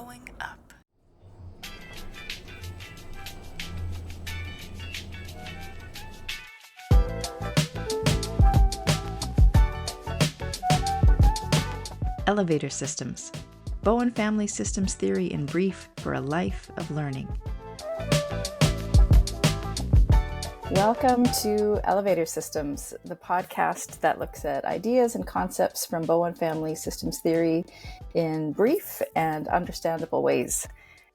Growing Up. Elevator Systems. Bowen Family Systems Theory in brief for a life of learning. Welcome to Elevator Systems, the podcast that looks at ideas and concepts from Bowen Family Systems Theory in brief and understandable ways.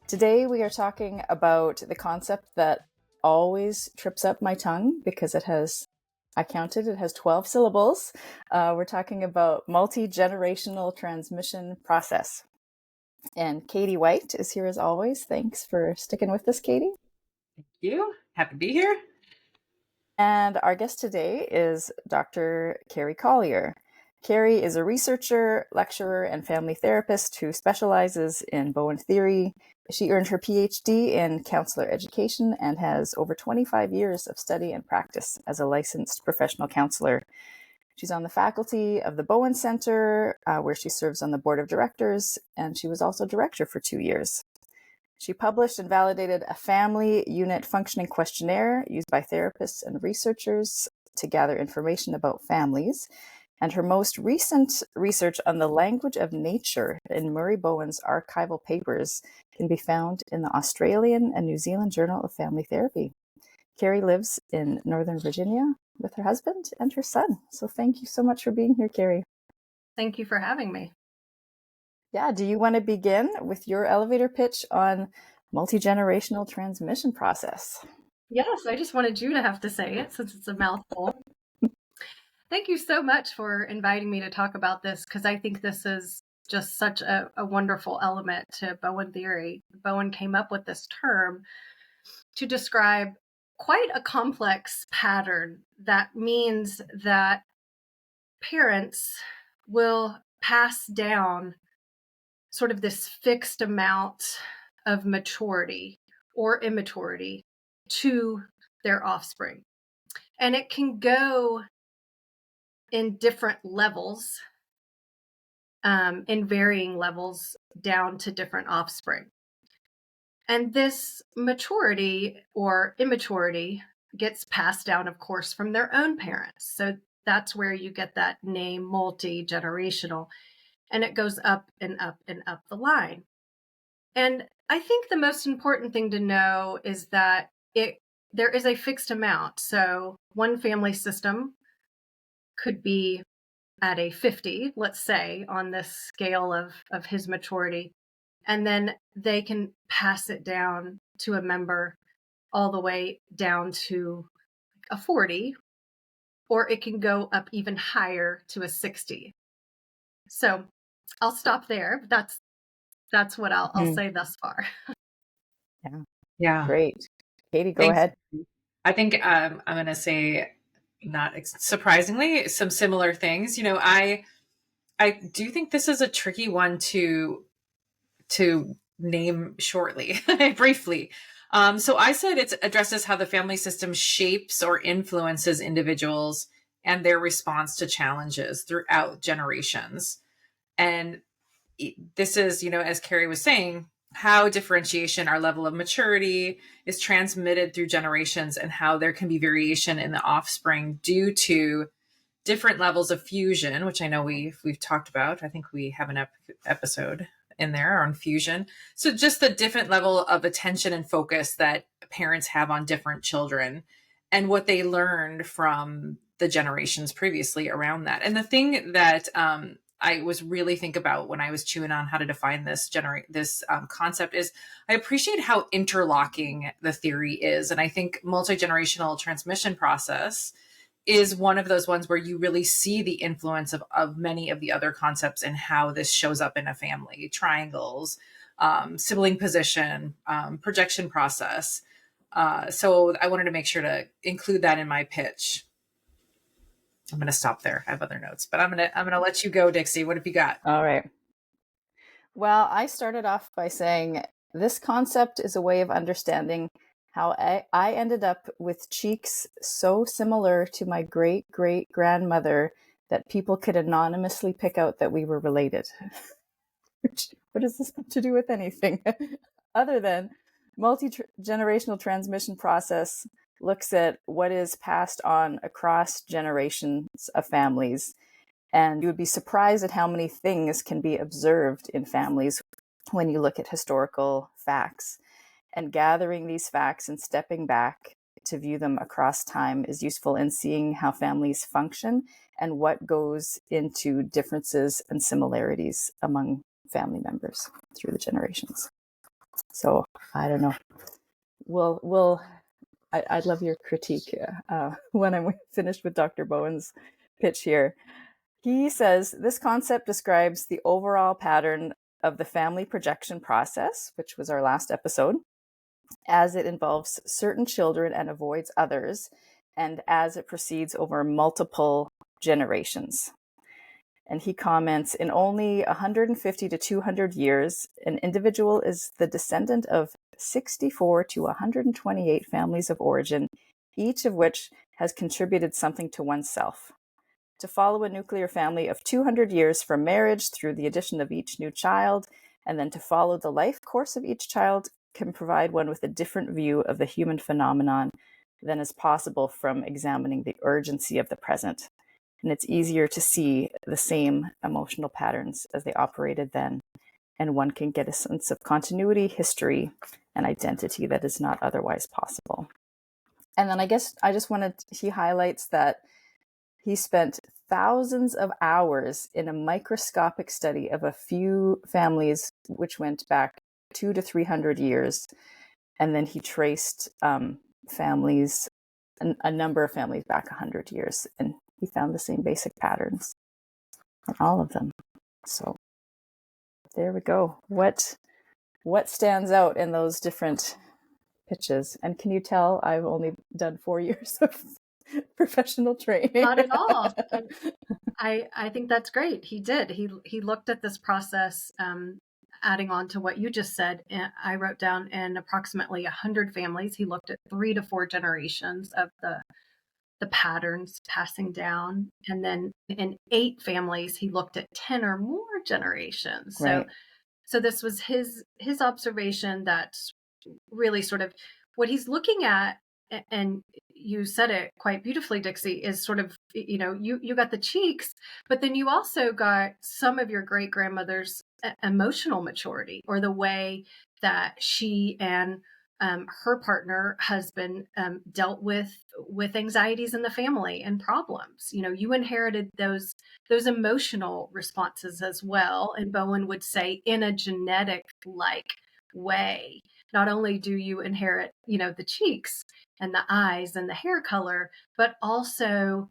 Today we are talking about the concept that always trips up my tongue because it has 12 syllables. We're talking about multi-generational transmission process. And Katie White is here as always. Thanks for sticking with us, Katie. Thank you. Happy to be here. And our guest today is Dr. Carrie Collier. Carrie is a researcher, lecturer, and family therapist who specializes in Bowen theory. She earned her PhD in counselor education and has over 25 years of study and practice as a licensed professional counselor. She's on the faculty of the Bowen Center, where she serves on the board of directors, and she was also director for 2 years. She published and validated a family unit functioning questionnaire used by therapists and researchers to gather information about families. And her most recent research on the language of nature in Murray Bowen's archival papers can be found in the Australian and New Zealand Journal of Family Therapy. Carrie lives in Northern Virginia with her husband and her son. So thank you so much for being here, Carrie. Thank you for having me. Yeah, do you want to begin with your elevator pitch on multi-generational transmission process? Yes, I just wanted you to have to say it since it's a mouthful. Thank you so much for inviting me to talk about this because I think this is just such a wonderful element to Bowen theory. Bowen came up with this term to describe quite a complex pattern that means that parents will pass down sort of this fixed amount of maturity or immaturity to their offspring. And it can go in different levels, in varying levels down to different offspring. And this maturity or immaturity gets passed down, of course, from their own parents. So that's where you get that name multi-generational. And it goes up and up and up the line. And I think the most important thing to know is that there is a fixed amount. So one family system could be at a 50, let's say, on this scale of his maturity. And then they can pass it down to a member all the way down to a 40, or it can go up even higher to a 60. So I'll stop there. That's what I'll say thus far. Yeah. Great. Katie, go Thanks. ahead. I think I'm going to say, not surprisingly, some similar things. You know, I do think this is a tricky one to name shortly, briefly. So I said it addresses how the family system shapes or influences individuals and their response to challenges throughout generations. And this is, you know, as Carrie was saying, how differentiation, our level of maturity, is transmitted through generations and how there can be variation in the offspring due to different levels of fusion, which I know we've talked about. I think we have an episode in there on fusion. So just the different level of attention and focus that parents have on different children and what they learned from the generations previously around that. And the thing that I was really think about when I was chewing on how to define this concept is I appreciate how interlocking the theory is. And I think multi-generational transmission process is one of those ones where you really see the influence of many of the other concepts and how this shows up in a family: triangles, sibling position, projection process. So I wanted to make sure to include that in my pitch. I'm going to stop there. I have other notes, but I'm going to let you go, Dixie. What have you got? All right. Well, I started off by saying this concept is a way of understanding how I ended up with cheeks so similar to my great-great-grandmother that people could anonymously pick out that we were related. What does this have to do with anything? Other than multi-generational transmission process looks at what is passed on across generations of families. And you would be surprised at how many things can be observed in families when you look at historical facts. And gathering these facts and stepping back to view them across time is useful in seeing how families function and what goes into differences and similarities among family members through the generations. So I don't know. I'd love your critique when I'm finished with Dr. Bowen's pitch here. He says this concept describes the overall pattern of the family projection process, which was our last episode, as it involves certain children and avoids others, and as it proceeds over multiple generations. And he comments, in only 150 to 200 years, an individual is the descendant of 64 to 128 families of origin, each of which has contributed something to oneself. To follow a nuclear family of 200 years from marriage through the addition of each new child, and then to follow the life course of each child can provide one with a different view of the human phenomenon than is possible from examining the urgency of the present. And it's easier to see the same emotional patterns as they operated then, and one can get a sense of continuity, history, and identity that is not otherwise possible. And then I guess I just wanted, he highlights that he spent thousands of hours in a microscopic study of a few families which went back 200 to 300 years. And then he traced families, a number of families back 100 years. And he found the same basic patterns in all of them. So there we go. What stands out in those different pitches? And can you tell I've only done 4 years of professional training? Not at all. I think that's great. He did. He looked at this process, adding on to what you just said. I wrote down in approximately 100 families, he looked at 3 to 4 generations of the patterns passing down. And then in 8 families, he looked at 10 or more generations. Right. So this was his observation that's really sort of what he's looking at. And you said it quite beautifully, Dixie, is sort of, you got the cheeks, but then you also got some of your great grandmother's emotional maturity, or the way that she and her partner husband dealt with anxieties in the family and problems. You inherited those emotional responses as well. And Bowen would say, in a genetic like way. Not only do you inherit, the cheeks and the eyes and the hair color, but also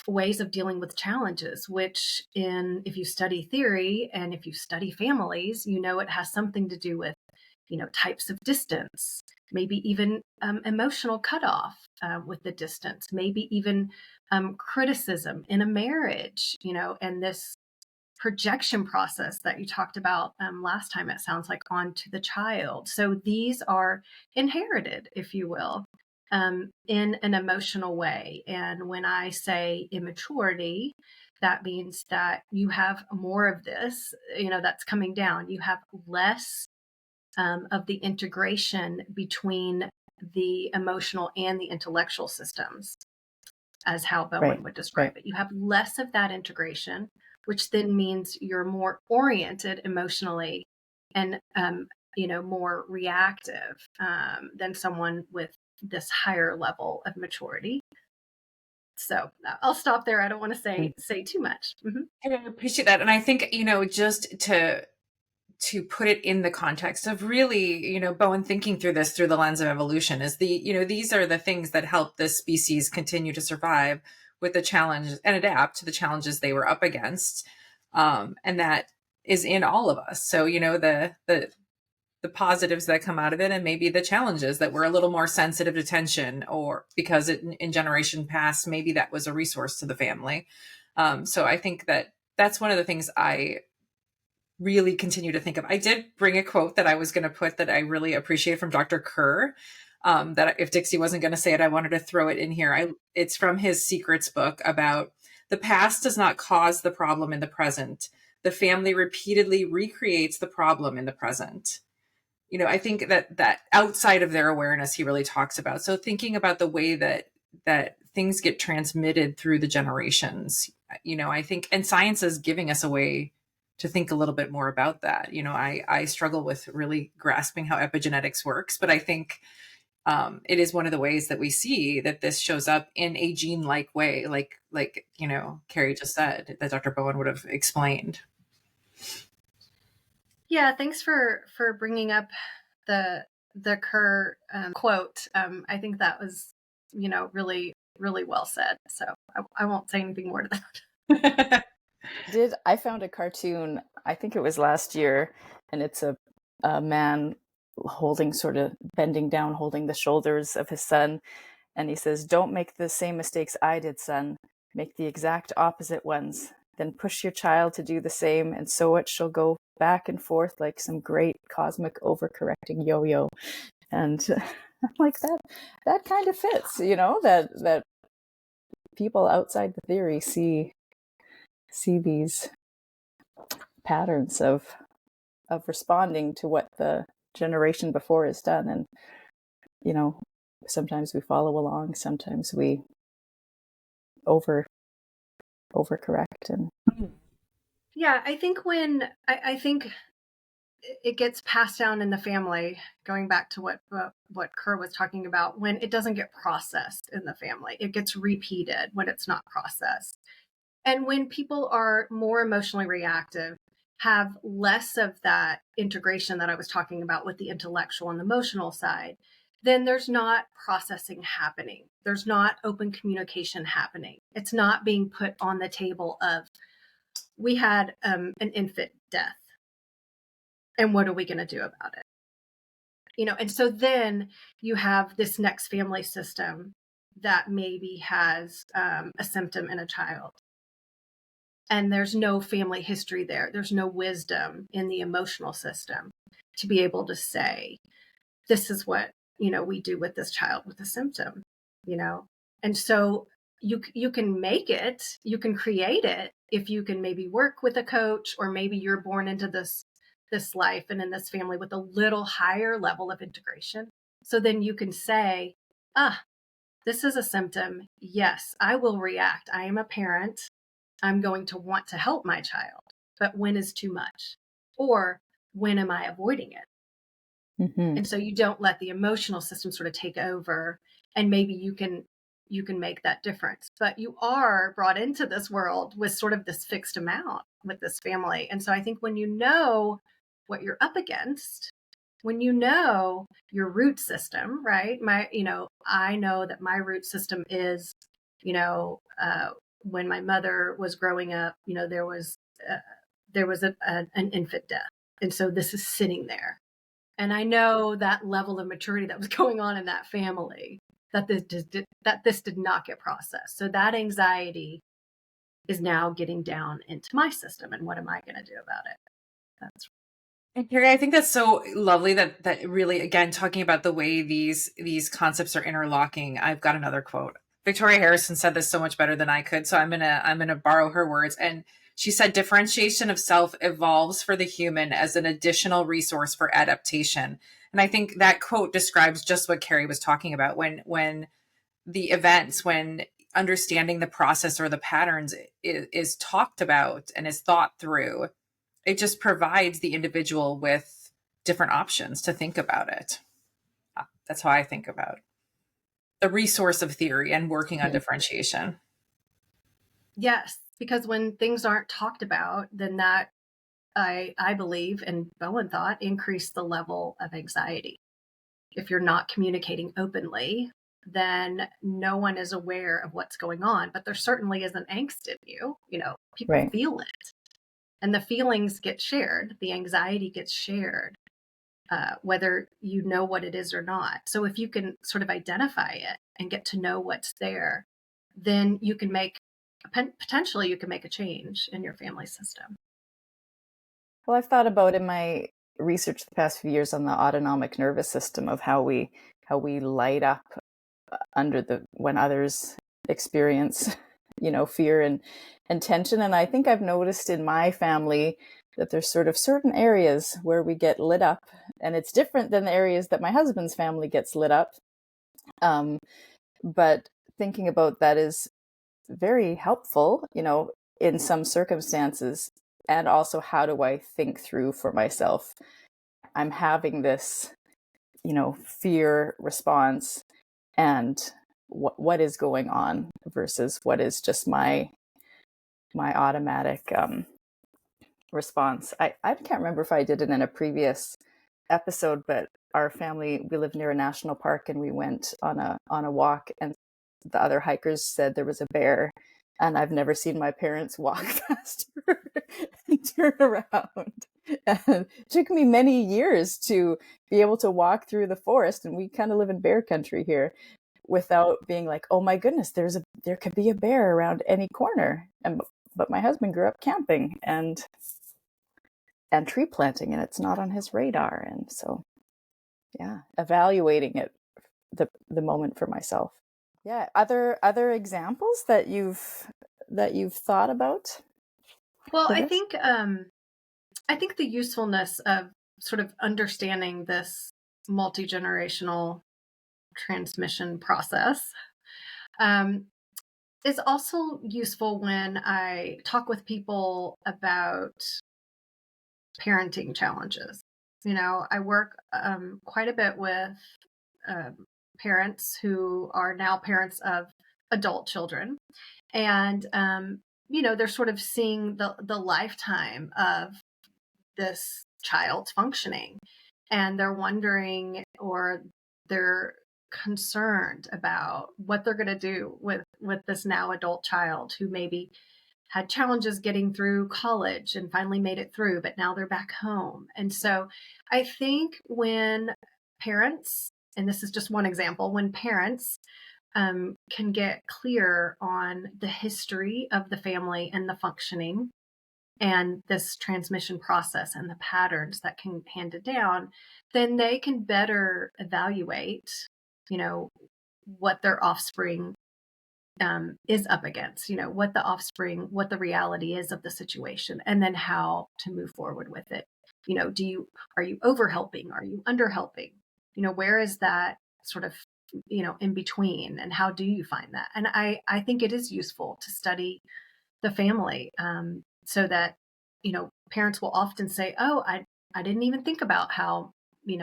ways of dealing with challenges, which if you study theory and if you study families, it has something to do with, types of distance, maybe even emotional cutoff with the distance, maybe even criticism in a marriage, and this projection process that you talked about last time, it sounds like, onto the child. So these are inherited, if you will, in an emotional way. And when I say immaturity, that means that you have more of this, that's coming down. You have less of the integration between the emotional and the intellectual systems, as how Bowen would describe it. You have less of that integration, which then means you're more oriented emotionally and, more reactive than someone with this higher level of maturity. So I'll stop there. I don't want to say too much. I appreciate that. And I think, just to put it in the context of really, Bowen thinking through this through the lens of evolution is these are the things that help this species continue to survive with the challenge and adapt to the challenges they were up against. And that is in all of us. So, the positives that come out of it, and maybe the challenges that we're a little more sensitive to tension, or because in generation past, maybe that was a resource to the family. So I think that's one of the things I really continue to think of. I did bring a quote that I was going to put that I really appreciate from Dr. Kerr, that if Dixie wasn't going to say it, I wanted to throw it in here. It's from his Secrets book about the past does not cause the problem in the present, the family repeatedly recreates the problem in the present. I think that outside of their awareness, he really talks about. So thinking about the way that things get transmitted through the generations, I think, and science is giving us a way to think a little bit more about that. I struggle with really grasping how epigenetics works, but I think it is one of the ways that we see that this shows up in a gene-like way, like Carrie just said, that Dr. Bowen would have explained. Yeah, thanks for bringing up the Kerr quote. I think that was really really well said. So I won't say anything more to that. I found a cartoon, I think it was last year, and it's a man holding, sort of bending down, holding the shoulders of his son. And he says, "Don't make the same mistakes I did, son. Make the exact opposite ones. Then push your child to do the same, and so it shall go back and forth like some great cosmic overcorrecting yo-yo." And I'm like, that kind of fits, that people outside the theory see these patterns of responding to what the generation before has done. And sometimes we follow along, sometimes we overcorrect. And yeah, I think when I think it gets passed down in the family, going back to what Kerr was talking about, when it doesn't get processed in the family, it gets repeated when it's not processed. And when people are more emotionally reactive, have less of that integration that I was talking about with the intellectual and emotional side, then there's not processing happening. There's not open communication happening. It's not being put on the table of, we had an infant death, and what are we going to do about it? And so then you have this next family system that maybe has a symptom in a child, and there's no family history there. There's no wisdom in the emotional system to be able to say, this is what, we do with this child with a symptom, And so you can make it, you can create it if you can maybe work with a coach, or maybe you're born into this life and in this family with a little higher level of integration. So then you can say, this is a symptom. Yes, I will react. I am a parent. I'm going to want to help my child, but when is too much? Or when am I avoiding it? mm-hmm. And so you don't let the emotional system sort of take over, and maybe you can make that difference. But you are brought into this world with sort of this fixed amount with this family. And so I think when you know what you're up against, when you know your root system, right? I know that my root system is, when my mother was growing up, there was an infant death. And so this is sitting there. And I know that level of maturity that was going on in that family, that this did not get processed. So that anxiety is now getting down into my system. And what am I going to do about it? And Carrie, I think that's so lovely that really, again, talking about the way these concepts are interlocking. I've got another quote. Victoria Harrison said this so much better than I could, so I'm gonna borrow her words. And she said, "Differentiation of self evolves for the human as an additional resource for adaptation." And I think that quote describes just what Carrie was talking about. When the events, when understanding the process or the patterns is talked about and is thought through, it just provides the individual with different options to think about it. That's how I think about the resource of theory and working on differentiation. Yes, because when things aren't talked about, then that, I believe, and Bowen thought, increase the level of anxiety. If you're not communicating openly, then no one is aware of what's going on, but there certainly isn't angst in you. People Right. feel it, and the feelings get shared. The anxiety gets shared, whether you know what it is or not. So if you can sort of identify it and get to know what's there, then you can potentially make a change in your family system. Well, I've thought about in my research the past few years on the autonomic nervous system, of how we light up when others experience fear and tension. And I think I've noticed in my family that there's sort of certain areas where we get lit up, and it's different than the areas that my husband's family gets lit up. But thinking about that is very helpful, in some circumstances. And also, how do I think through for myself? I'm having this, fear response, and what is going on versus what is just my automatic response. I can't remember if I did it in a previous episode, but our family, we live near a national park, and we went on a walk, and the other hikers said there was a bear, and I've never seen my parents walk faster and turn around. And it took me many years to be able to walk through the forest, and we kind of live in bear country here, without being like, oh my goodness, there could be a bear around any corner. But my husband grew up camping and tree planting, and it's not on his radar. And so, yeah, evaluating it, the moment for myself. Yeah. Other examples that you've thought about? Well, I think the usefulness of sort of understanding this multi-generational transmission process is also useful when I talk with people about parenting challenges. I work quite a bit with parents who are now parents of adult children, and they're sort of seeing the lifetime of this child's functioning, and they're wondering, or they're concerned about what they're going to do with this now adult child who maybe had challenges getting through college and finally made it through, but now they're back home. And so I think when parents, and this is just one example, when parents can get clear on the history of the family and the functioning and this transmission process and the patterns that can hand it down, then they can better evaluate, what their offspring is up against, what the reality is of the situation, and then how to move forward with it. Are you over helping? Are you under helping? Where is that sort of, in between, and how do you find that? And I think it is useful to study the family, so that, parents will often say, oh, I didn't even think about how,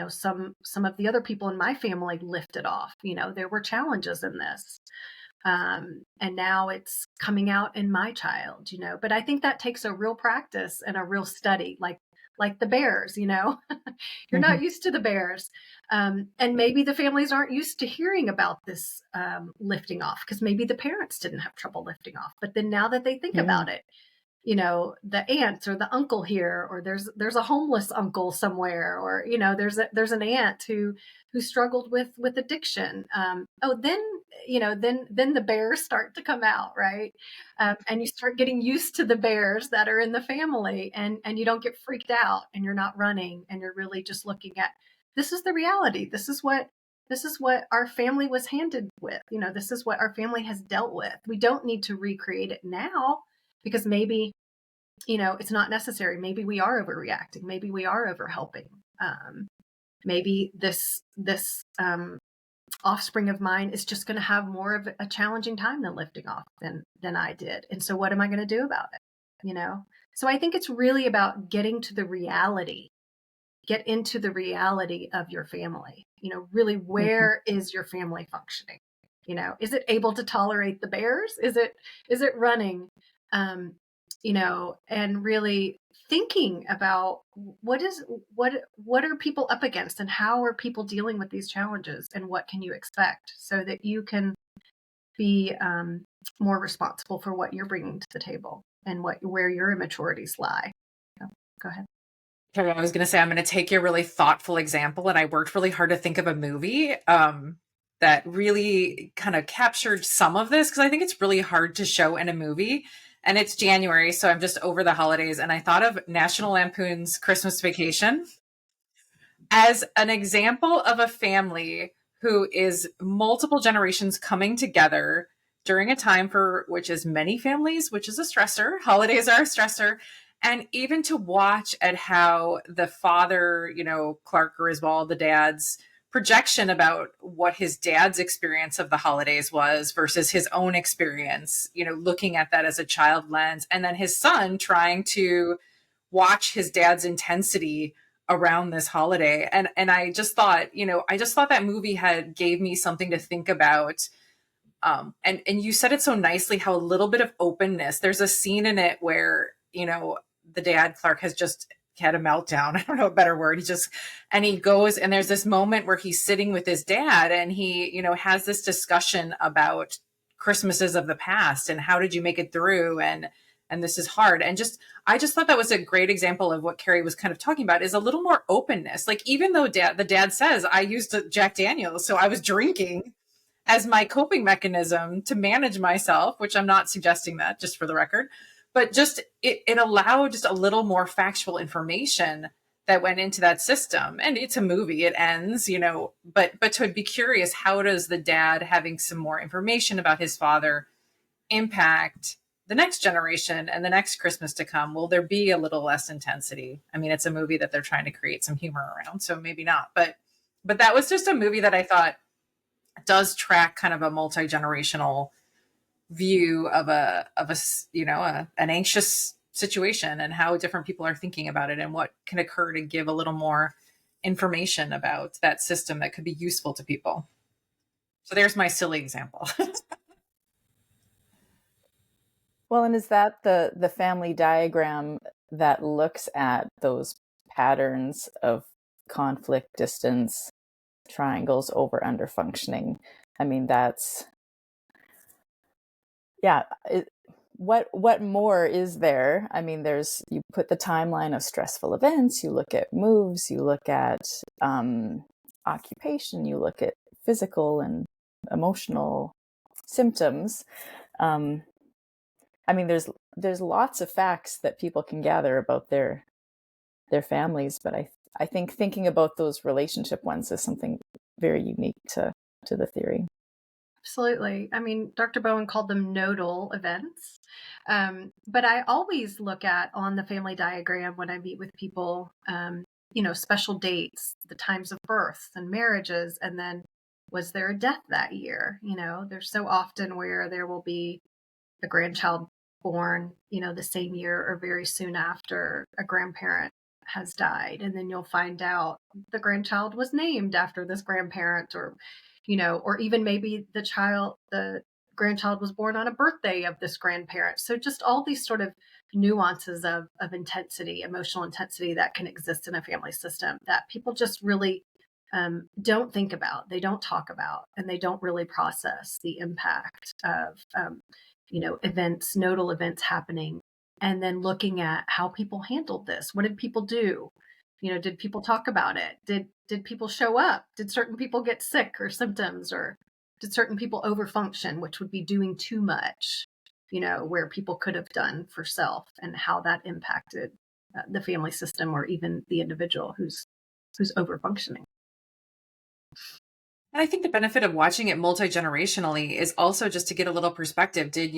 some of the other people in my family lifted off. There were challenges in this. And now it's coming out in my child, but I think that takes a real practice and a real study, like the bears, you're not used to the bears. And maybe the families aren't used to hearing about this lifting off, because maybe the parents didn't have trouble lifting off. But then now that they think about it, the aunt or the uncle here, or there's a homeless uncle somewhere, or there's an aunt who struggled with addiction. Then the bears start to come out, right? And you start getting used to the bears that are in the family, and you don't get freaked out, and you're not running, and you're really just looking at, this is the reality. This is what our family was handed with. This is what our family has dealt with. We don't need to recreate it now, because maybe, it's not necessary. Maybe we are overreacting. Maybe we are overhelping. Maybe this offspring of mine is just going to have more of a challenging time than lifting off than I did. And so what am I going to do about it? So I think it's really about getting to the reality. Get into the reality of your family. Really, where is your family functioning? Is it able to tolerate the bears? Is it running? And really thinking about what are people up against, and how are people dealing with these challenges, and what can you expect, so that you can be more responsible for what you're bringing to the table, and where your immaturities lie. Go ahead. Carrie, I was going to say, I'm going to take your really thoughtful example, and I worked really hard to think of a movie that really kind of captured some of this, because I think it's really hard to show in a movie. And it's January, so I'm just over the holidays, and I thought of National Lampoon's Christmas Vacation as an example of a family who is multiple generations coming together during a time for which is many families, which is a stressor. Holidays are a stressor. And even to watch at how the father, Clark Griswold, the dad's projection about what his dad's experience of the holidays was versus his own experience, looking at that as a child lens, and then his son trying to watch his dad's intensity around this holiday. And I just thought, that movie gave me something to think about. And you said it so nicely, how a little bit of openness. There's a scene in it where, the dad, Clark, has just had a meltdown. I don't know a better word. He goes, and there's this moment where he's sitting with his dad, and he, has this discussion about Christmases of the past and how did you make it through, and this is hard. And I just thought that was a great example of what Carrie was kind of talking about, is a little more openness. Like, even though the dad says, I used Jack Daniels, so I was drinking as my coping mechanism to manage myself, which I'm not suggesting that, just for the record, but just it allowed just a little more factual information that went into that system. And it's a movie, it ends, but to be curious, how does the dad having some more information about his father impact the next generation and the next Christmas to come? Will there be a little less intensity? I mean, it's a movie that they're trying to create some humor around, so maybe not, but that was just a movie that I thought does track kind of a multi-generational view of an anxious situation, and how different people are thinking about it, and what can occur to give a little more information about that system that could be useful to people. So there's my silly example. Well, and is that the family diagram that looks at those patterns of conflict, distance, triangles, over under functioning? I mean, that's, yeah. What more is there? I mean, you put the timeline of stressful events, you look at moves, you look at occupation, you look at physical and emotional symptoms. I mean, there's lots of facts that people can gather about their families, but I think thinking about those relationship ones is something very unique to the theory. Absolutely. I mean, Dr. Bowen called them nodal events. But I always look at on the family diagram when I meet with people, special dates, the times of births and marriages, and then was there a death that year? There's so often where there will be a grandchild born, the same year or very soon after a grandparent has died. And then you'll find out the grandchild was named after this grandparent, or even maybe the grandchild was born on a birthday of this grandparent. So just all these sort of nuances of intensity, emotional intensity that can exist in a family system that people just really don't think about, they don't talk about, and they don't really process the impact of, events, nodal events happening, and then looking at how people handled this. What did people do? Did people talk about it? Did people show up? Did certain people get sick or symptoms, or did certain people overfunction, which would be doing too much, where people could have done for self, and how that impacted the family system, or even the individual who's overfunctioning. And I think the benefit of watching it multi-generationally is also just to get a little perspective. Did,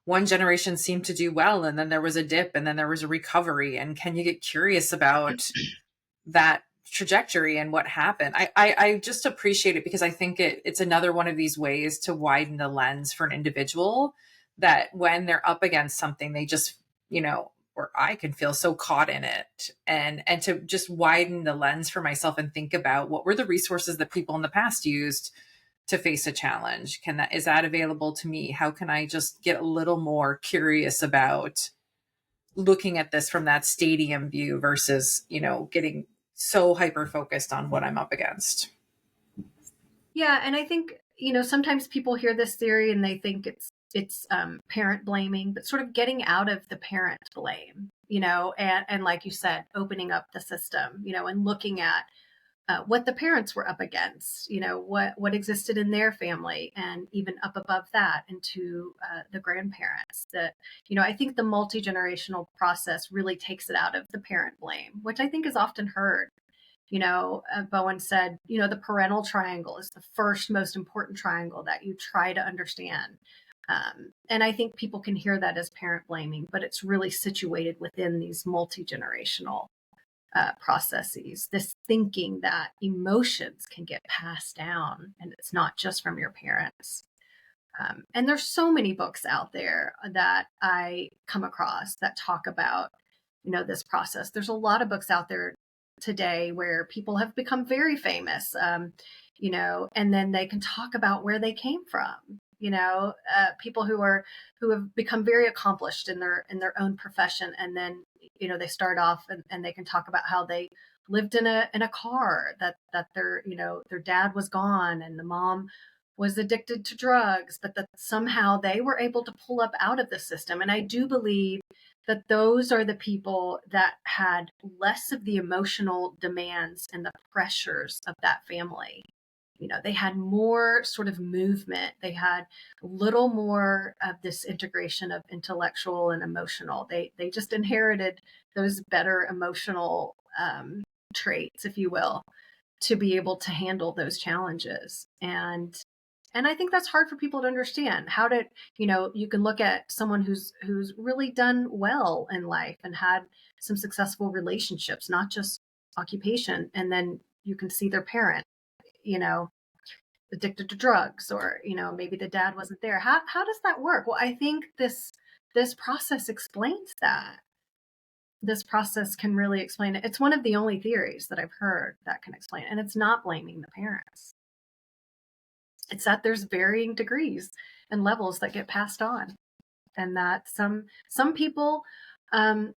one generation seem to do well, and then there was a dip, and then there was a recovery? And can you get curious about that trajectory and what happened? I just appreciate it, because I think it's another one of these ways to widen the lens for an individual, that when they're up against something, they just, or I can feel so caught in it, and to just widen the lens for myself and think about what were the resources that people in the past used to face a challenge. Is that available to me? How can I just get a little more curious about looking at this from that stadium view versus, getting so hyper focused on what I'm up against? Yeah. And I think, sometimes people hear this theory and they think it's parent blaming, but sort of getting out of the parent blame, and like you said, opening up the system, and looking at what the parents were up against, what existed in their family, and even up above that into the grandparents. That, I think the multi-generational process really takes it out of the parent blame, which I think is often heard. Bowen said, the parental triangle is the first most important triangle that you try to understand. And I think people can hear that as parent blaming, but it's really situated within these multi-generational processes, this thinking that emotions can get passed down and it's not just from your parents. And there's so many books out there that I come across that talk about, this process. There's a lot of books out there today where people have become very famous, and then they can talk about where they came from. People who have become very accomplished in their own profession, and then they start off and they can talk about how they lived in a car that their dad was gone and the mom was addicted to drugs, but that somehow they were able to pull up out of the system. And I do believe that those are the people that had less of the emotional demands and the pressures of that family. They had more sort of movement. They had a little more of this integration of intellectual and emotional. They just inherited those better emotional traits, if you will, to be able to handle those challenges. And I think that's hard for people to understand. How to, you can look at someone who's really done well in life and had some successful relationships, not just occupation, and then you can see their parent, addicted to drugs, or maybe the dad wasn't there. How does that work? Well, I think this process explains that. This process can really explain it. It's one of the only theories that I've heard that can explain it, and it's not blaming the parents. It's that there's varying degrees and levels that get passed on, and that some people, by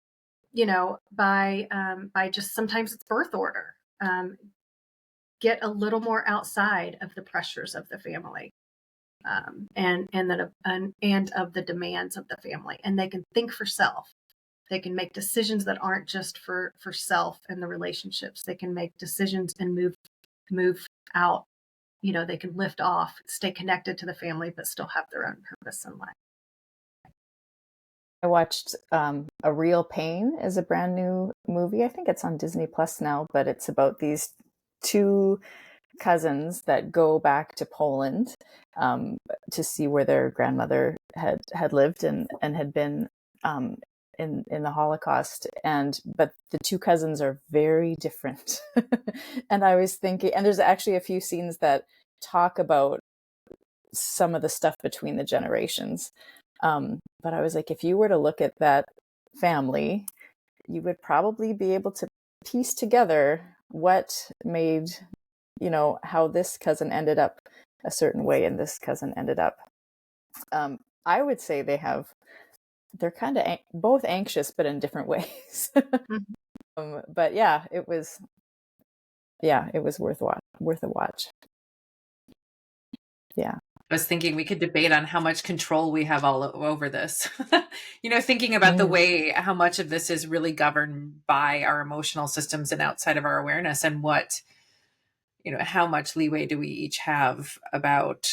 just sometimes it's birth order, get a little more outside of the pressures of the family, and of the demands of the family, and they can think for self. They can make decisions that aren't just for self and the relationships. They can make decisions and move out. They can lift off, stay connected to the family, but still have their own purpose in life. I watched A Real Pain is a brand new movie. I think it's on Disney Plus now, but it's about these two cousins that go back to Poland to see where their grandmother had lived and had been in the Holocaust. But the two cousins are very different. And I was thinking, and there's actually a few scenes that talk about some of the stuff between the generations. But I was like, if you were to look at that family, you would probably be able to piece together what made, how this cousin ended up a certain way and this cousin ended up. I would say they're kind of both anxious, but in different ways. But yeah, it was worth a watch. Yeah. I was thinking we could debate on how much control we have all over this. Thinking about the way how much of this is really governed by our emotional systems and outside of our awareness, and what, how much leeway do we each have about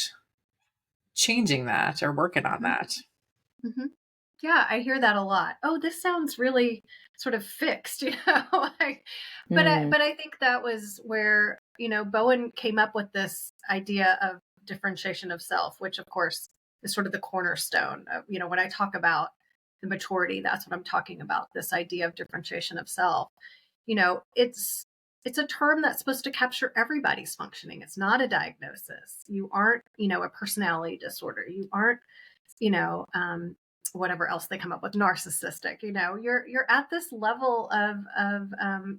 changing that or working on that. Mm-hmm. Yeah, I hear that a lot. Oh, this sounds really sort of fixed, but I think that was where, Bowen came up with this idea of differentiation of self, which of course is sort of the cornerstone of, when I talk about the maturity, that's what I'm talking about. This idea of differentiation of self. It's a term that's supposed to capture everybody's functioning. It's not a diagnosis. You aren't, a personality disorder. You aren't, whatever else they come up with, narcissistic. You're at this level of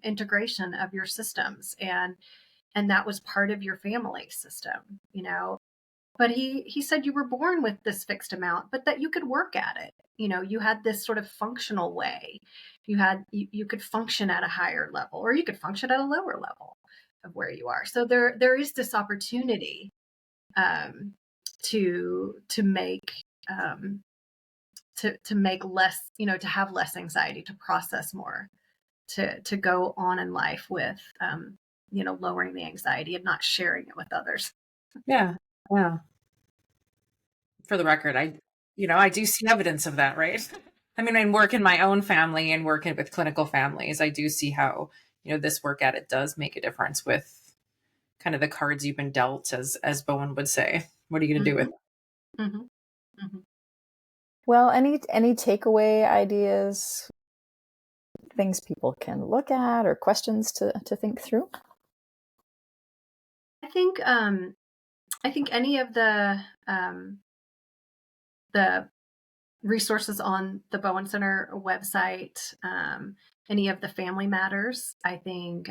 integration of your systems, and that was part of your family system. But he said you were born with this fixed amount, but that you could work at it. You had this sort of functional way. You could function at a higher level, or you could function at a lower level of where you are. So there is this opportunity to make to make less, to have less anxiety, to process more, to go on in life with, lowering the anxiety and not sharing it with others. Yeah. Yeah. For the record, I do see evidence of that, right? I mean, I work in my own family and working with clinical families. I do see how, this work at it does make a difference with kind of the cards you've been dealt, as Bowen would say. What are you going to do with it? Mm-hmm. Mhm. Well, any takeaway ideas, things people can look at, or questions to think through? I think any of the resources on the Bowen Center website, any of the family matters, I think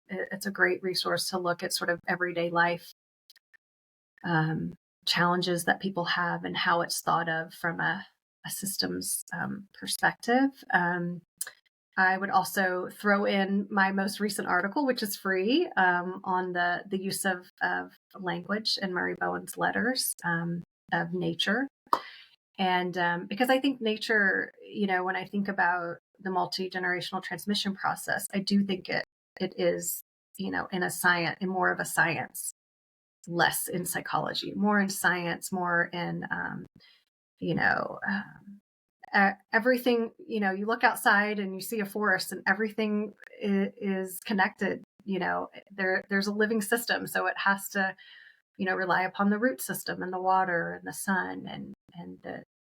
it's a great resource to look at sort of everyday life um, challenges that people have and how it's thought of from a systems perspective. I would also throw in my most recent article, which is free, on the use of language in Murray Bowen's letters of nature. And because I think nature, when I think about the multi-generational transmission process, I do think it is, in a science, in more of a science, less in psychology, more in science, more in, you know, everything, you look outside and you see a forest and everything is connected, there's a living system. So it has to, rely upon the root system and the water and the sun and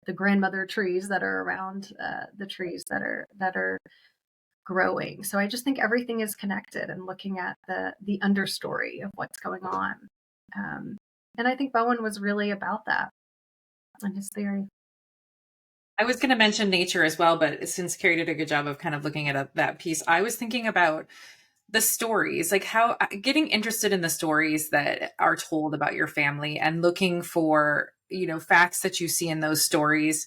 the grandmother trees that are around the trees that are growing. So I just think everything is connected and looking at the understory of what's going on. And I think Bowen was really about that in his theory. I was going to mention nature as well, but since Carrie did a good job of kind of looking at that piece, I was thinking about the stories, like how getting interested in the stories that are told about your family and looking for, facts that you see in those stories,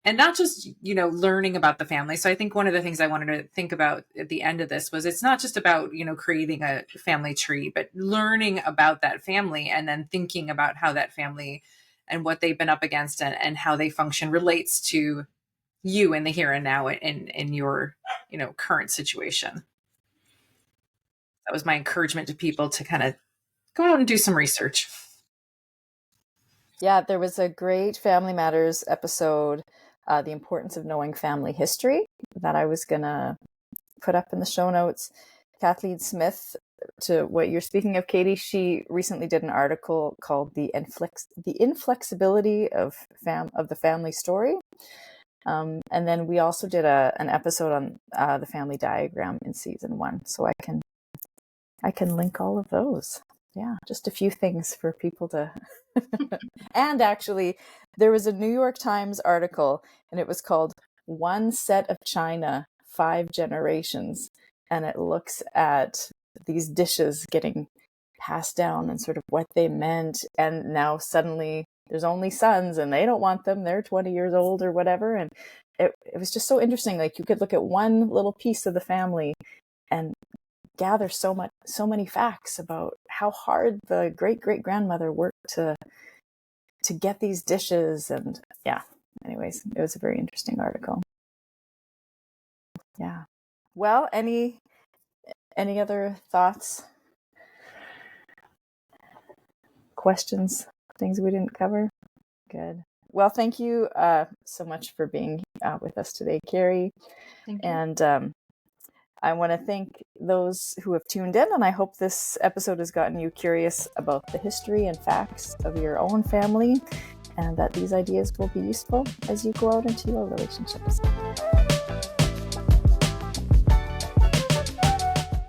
and not just, learning about the family. So I think one of the things I wanted to think about at the end of this was it's not just about, creating a family tree, but learning about that family and then thinking about how that family and what they've been up against and how they function relates to you in the here and now in your, current situation. That was my encouragement to people to kind of go out and do some research. Yeah, there was a great Family Matters episode, The Importance of Knowing Family History, that I was going to put up in the show notes. Kathleen Smith, to what you're speaking of, Katie, she recently did an article called The Inflexibility of the Family Story. And then we also did an episode on the family diagram in season 1. So I can link all of those. Yeah, just a few things for people to... And actually, there was a New York Times article, and it was called One Set of China, 5 Generations. And it looks at these dishes getting passed down and sort of what they meant. And now suddenly there's only sons and they don't want them. They're 20 years old or whatever. And it was just so interesting. Like, you could look at one little piece of the family and gather so many facts about how hard the great-great-grandmother worked to get these dishes. And yeah, anyways, it was a very interesting article. Yeah. Well, any other thoughts, questions, things we didn't cover? Good. Well, thank you so much for being with us today, Carrie. Thank you. And I want to thank those who have tuned in, and I hope this episode has gotten you curious about the history and facts of your own family, and that these ideas will be useful as you go out into your relationships.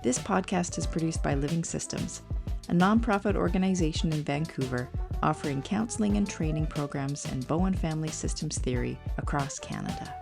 This podcast is produced by Living Systems, a nonprofit organization in Vancouver offering counseling and training programs in Bowen family systems theory across Canada.